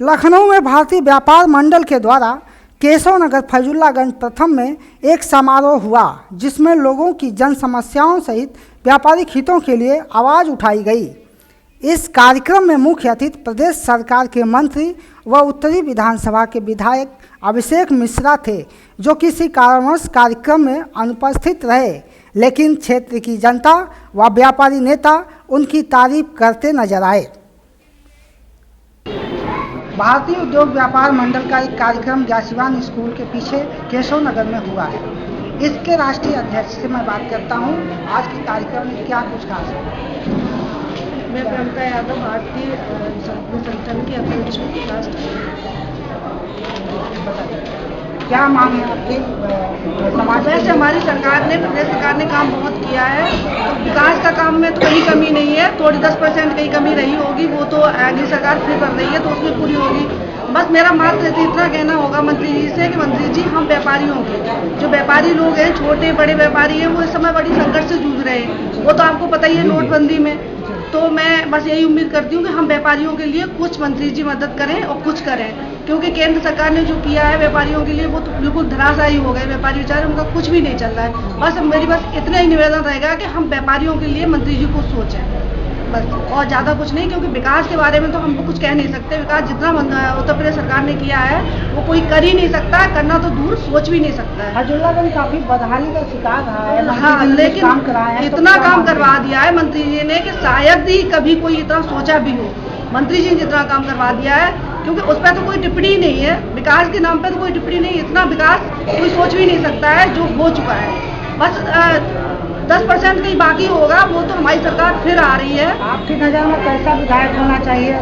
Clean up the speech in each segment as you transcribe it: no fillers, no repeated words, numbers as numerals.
लखनऊ में भारतीय व्यापार मंडल के द्वारा केशव नगर फैजुल्लागंज प्रथम में एक समारोह हुआ, जिसमें लोगों की जन समस्याओं सहित व्यापारिक हितों के लिए आवाज़ उठाई गई। इस कार्यक्रम में मुख्य अतिथि प्रदेश सरकार के मंत्री व उत्तरी विधानसभा के विधायक अभिषेक मिश्रा थे, जो किसी कारणवश कार्यक्रम में अनुपस्थित रहे, लेकिन क्षेत्र की जनता व व्यापारी नेता उनकी तारीफ करते नजर आए। भारतीय उद्योग व्यापार मंडल का एक कार्यक्रम ज्ञासीवान स्कूल के पीछे केशव नगर में हुआ है। इसके राष्ट्रीय अध्यक्ष से मैं बात करता हूं। आज के कार्यक्रम में क्या कुछ खास है? मैं प्रियंका यादव, भारतीय संगठन की अध्यक्ष हूँ। क्या मांग है आपके समाज? वैसे हमारी सरकार ने, प्रदेश सरकार ने काम बहुत किया है। तो विकास का काम में तो कहीं कमी नहीं है, थोड़ी 10% कहीं कमी रही होगी, वो तो अगली सरकार फिर कर रही है तो उसमें पूरी होगी। बस मेरा मात्र इतना कहना होगा मंत्री जी से कि मंत्री जी, हम व्यापारियों के जो व्यापारी लोग हैं, छोटे बड़े व्यापारी हैं, वो इस समय बड़ी संकट से जूझ रहे हैं। वो तो आपको पता ही है नोटबंदी में। तो मैं बस यही उम्मीद करती हूँ कि हम व्यापारियों के लिए कुछ मंत्री जी मदद करें और कुछ करें, क्योंकि केंद्र सरकार ने जो किया है व्यापारियों के लिए वो तो बिल्कुल धराशायी हो गए। व्यापारी बेचारे, उनका कुछ भी नहीं चल रहा है। बस मेरी इतना ही निवेदन रहेगा कि हम व्यापारियों के लिए मंत्री जी को सोचें, बस, और ज़्यादा कुछ नहीं। क्योंकि विकास के बारे में तो हम कुछ कह नहीं सकते। विकास जितना उत्तर प्रदेश सरकार ने किया है वो कोई कर ही नहीं सकता, करना तो दूर सोच भी नहीं सकता है। फैजुल्लागंज काफी बदहाली का शिकार रहा है। हाँ, लेकिन इतना काम करवा दिया है मंत्री जी ने कि शायद ही कभी कोई इतना सोचा भी हो। मंत्री जी ने जितना काम करवा दिया है, क्योंकि उस पर तो कोई टिप्पणी नहीं है, विकास के नाम पर तो कोई टिप्पणी नहीं। इतना विकास कोई सोच भी नहीं सकता है जो हो चुका है। बस 10% कहीं बाकी होगा, वो तो हमारी सरकार फिर आ रही है। आपकी नज़र में कैसा विधायक होना चाहिए?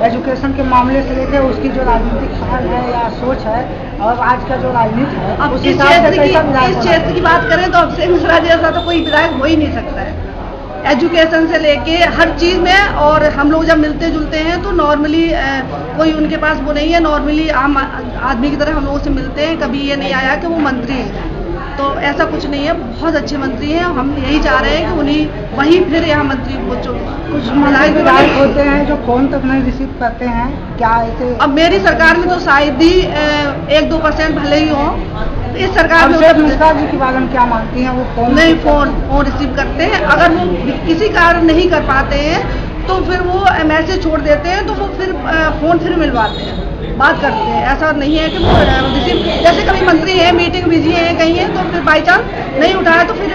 एजुकेशन के मामले से लेकर उसकी जो राजनीतिक समझ है या सोच है, और आज का जो राजनीति है, अब इस क्षेत्र की बात करें तो अभिषेक मिश्रा जैसा तो कोई विधायक हो ही नहीं सकता है। एजुकेशन से लेके हर चीज़ में, और हम लोग जब मिलते जुलते हैं तो नॉर्मली कोई उनके पास वो नहीं है, नॉर्मली आम आदमी की तरह हम लोगों से मिलते हैं। कभी ये नहीं आया कि वो मंत्री हैं, तो ऐसा कुछ नहीं है। बहुत अच्छे मंत्री हैं। हम यही चाह रहे हैं कि उन्हीं वही फिर यहाँ मंत्री कुछ विधायक होते हैं जो फोन तक नहीं रिसीव करते हैं, क्या ऐसे? अब मेरी सरकार में तो शायद ही 1-2% भले ही हो। इस सरकार में मिश्रा जी के बारे में क्या मानती हैं? वो फोन रिसीव करते हैं। अगर वो किसी कारण नहीं कर पाते हैं तो फिर वो मैसेज छोड़ देते हैं, तो वो फिर फोन फिर मिलवाते हैं, बात करते हैं। ऐसा नहीं है कि वो रिसीव, जैसे कभी मंत्री है, मीटिंग बिजी है, कहीं है, तो फिर बाई चांस नहीं उठाया तो फिर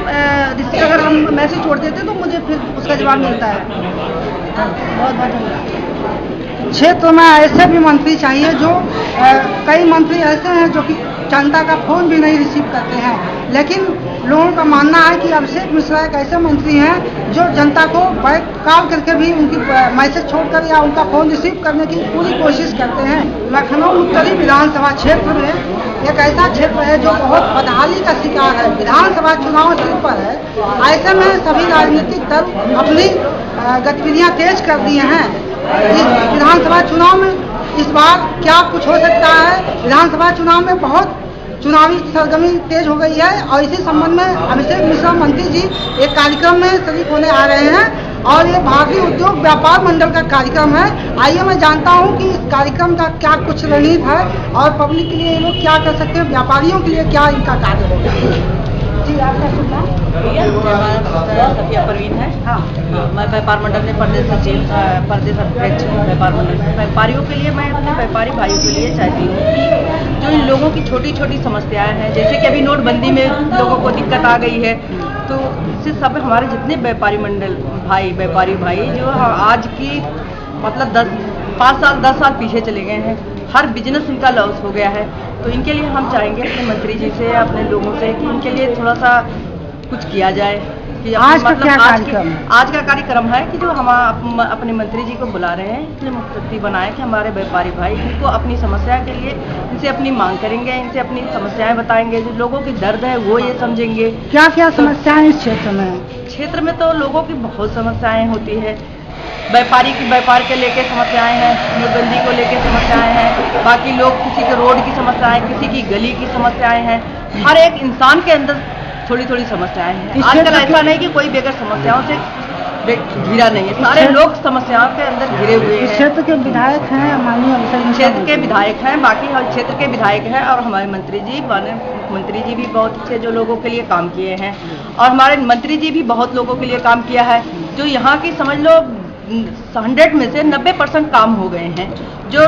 रिसीव, अगर हम मैसेज छोड़ देते हैं तो मुझे फिर उसका जवाब मिलता है। बहुत बहुत धन्यवाद। क्षेत्र में ऐसे भी मंत्री चाहिए जो कई मंत्री ऐसे हैं जो कि जनता का फोन भी नहीं रिसीव करते हैं, लेकिन लोगों का मानना है कि अभिषेक मिश्रा एक ऐसे मंत्री हैं जो जनता को बैक कॉल करके भी उनकी मैसेज छोड़कर या उनका फोन रिसीव करने की पूरी कोशिश करते हैं। लखनऊ उत्तरी विधानसभा क्षेत्र में एक ऐसा क्षेत्र है जो बहुत बदहाली का शिकार है। विधानसभा चुनाव सिर पर है, ऐसे में सभी राजनीतिक दल अपनी गतिविधियां तेज कर दिए हैं। इस विधानसभा चुनाव में इस बार क्या कुछ हो सकता है? विधानसभा चुनाव में बहुत चुनावी सरगर्मी तेज हो गई है, और इसी संबंध में अभिषेक मिश्रा मंत्री जी एक कार्यक्रम में शरीक होने आ रहे हैं, और ये भारतीय उद्योग व्यापार मंडल का कार्यक्रम है। आइए मैं जानता हूं कि इस कार्यक्रम का क्या कुछ रणनीति है, और पब्लिक के लिए ये लोग क्या कर सकते हैं, व्यापारियों के लिए क्या इनका कार्य होगा। जी, आपका शुभ नाम? सफिया परवीन है। हाँ, मैं व्यापार मंडल में प्रदेश सचिव, प्रदेश अध्यक्ष हूँ व्यापार मंडल में। व्यापारियों के लिए, मैं अपने व्यापारी भाइयों के लिए चाहती हूँ कि जो इन लोगों की छोटी छोटी समस्याएं हैं, जैसे कि अभी नोटबंदी में लोगों को दिक्कत आ गई है, तो इससे सब हमारे जितने व्यापारी मंडल व्यापारी भाई जो आज की मतलब 10 साल पीछे चले गए हैं, हर बिजनेस इनका लॉस हो गया है। तो इनके लिए हम चाहेंगे अपने मंत्री जी से, अपने लोगों से, कि इनके लिए थोड़ा सा कुछ किया जाए। कि आज मतलब आज का कार्यक्रम है कि जो हम अपने मंत्री जी को बुला रहे हैं, इसलिए मुख्य बनाए कि हमारे व्यापारी भाई इनको अपनी समस्या के लिए इनसे अपनी मांग करेंगे, इनसे अपनी समस्याएं बताएंगे, जो लोगों की दर्द है वो ये समझेंगे। क्या क्या समस्याएं इस क्षेत्र में? क्षेत्र में तो लोगों की बहुत समस्याएं होती है। व्यापार के लेके समस्याएं हैं, नोटबंदी को लेके समस्याएं हैं, बाकी लोग किसी के रोड की समस्याएं, किसी की गली की समस्याएं हैं। हर एक इंसान के अंदर थोड़ी थोड़ी समस्याएं हैं। आजकल ऐसा नहीं कि कोई बेगर समस्याओं से घिरा नहीं है, सारे लोग समस्याओं के अंदर घिरे हुए हैं। क्षेत्र के विधायक हैं माननीय अभिषेक क्षेत्र के विधायक हैं, बाकी हर क्षेत्र के विधायक हैं और हमारे मंत्री जी, माननीय मुख्यमंत्री जी भी बहुत अच्छे जो लोगों के लिए काम किए हैं और हमारे मंत्री जी भी बहुत लोगों के लिए काम किया है। जो यहाँ की समझ लो 100 में से 90% काम हो गए हैं, जो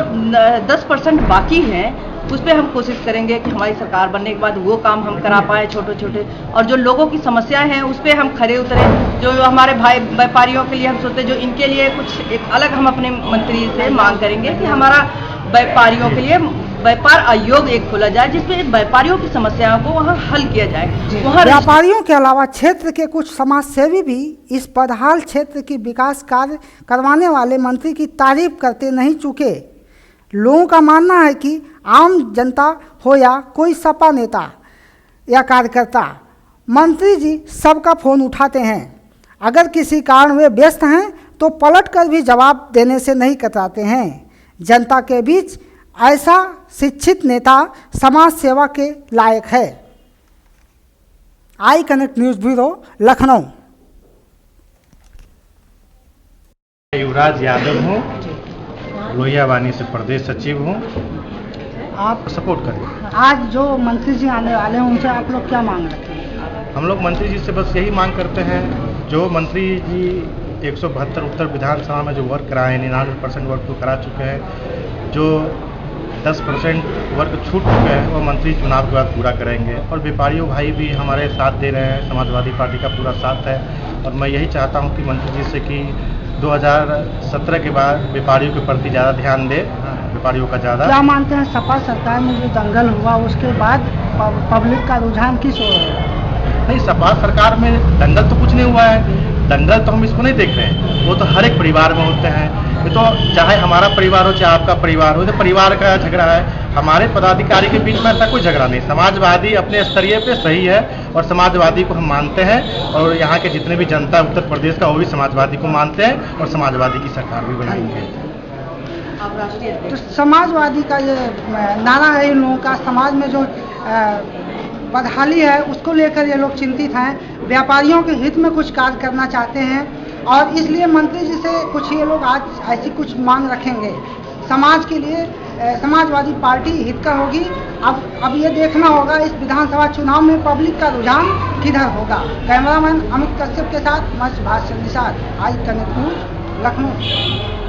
10% बाकी हैं उस पर हम कोशिश करेंगे कि हमारी सरकार बनने के बाद वो काम हम करा पाए छोटे छोटे, और जो लोगों की समस्याएं हैं उस पर हम खरे उतरे। जो हमारे भाई व्यापारियों के लिए हम सोचते जो इनके लिए कुछ एक अलग हम अपने मंत्री से मांग करेंगे कि हमारा व्यापारियों के लिए व्यापार आयोग एक खोला जाए जिसमें व्यापारियों की समस्याओं को वहाँ हल किया जाए। वहाँ व्यापारियों के अलावा क्षेत्र के कुछ समाजसेवी भी इस बदहाल क्षेत्र की विकास कार्य करवाने वाले मंत्री की तारीफ करते नहीं चुके। लोगों का मानना है कि आम जनता हो या कोई सपा नेता या कार्यकर्ता, मंत्री जी सबका फ़ोन उठाते हैं। अगर किसी कारण वे व्यस्त हैं तो पलट कर भी जवाब देने से नहीं कतराते हैं। जनता के बीच ऐसा शिक्षित नेता समाज सेवा के लायक है। I connect news bureau, Lucknow. Yuvraj Yadav हूँ, लोहिया वानी से प्रदेश सचिव हूँ। आप सपोर्ट करें। आज जो मंत्री जी आने वाले हैं उनसे आप लोग क्या मांग रखते हैं? हम लोग मंत्री जी से बस यही मांग करते हैं, जो मंत्री जी 172 उत्तर विधानसभा में जो वर्क कराए हैं 99% वर्क तो करा चुके हैं, जो 10% वर्क छूट चुके हैं वो मंत्री चुनाव के बाद पूरा करेंगे। और व्यापारियों भाई भी हमारे साथ दे रहे हैं, समाजवादी पार्टी का पूरा साथ है। और मैं यही चाहता हूं कि मंत्री जी से कि 2017 के बाद व्यापारियों के प्रति ज़्यादा ध्यान दे, व्यापारियों का ज़्यादा। क्या मानते हैं सपा सरकार में जो दंगल हुआ उसके बाद पब्लिक का रुझान किस ओर है? नहीं, सपा सरकार में दंगल तो कुछ नहीं हुआ है। दंगल तो हम इसको नहीं देख रहे हैं, वो तो हर एक परिवार में होते हैं। ये तो चाहे हमारा परिवार हो चाहे आपका परिवार हो, तो परिवार का झगड़ा है। हमारे पदाधिकारी के बीच में ऐसा कोई झगड़ा नहीं। समाजवादी अपने स्तरीय पे सही है और समाजवादी को हम मानते हैं, और यहाँ के जितने भी जनता है उत्तर प्रदेश का वो भी समाजवादी को मानते हैं और समाजवादी की सरकार भी बनाएंगे। तो समाजवादी का ये नारा है इन लोगों का, समाज में जो बदहाली है उसको लेकर ये लोग चिंतित हैं। व्यापारियों के हित में कुछ कार्य करना चाहते हैं और इसलिए मंत्री जी से कुछ ये लोग आज ऐसी कुछ मांग रखेंगे। समाज के लिए समाजवादी पार्टी हित का होगी। अब ये देखना होगा इस विधानसभा चुनाव में पब्लिक का रुझान किधर होगा। कैमरामैन अमित कश्यप के साथ मैं Subhash Chandra Nishad, I connect news, Lucknow.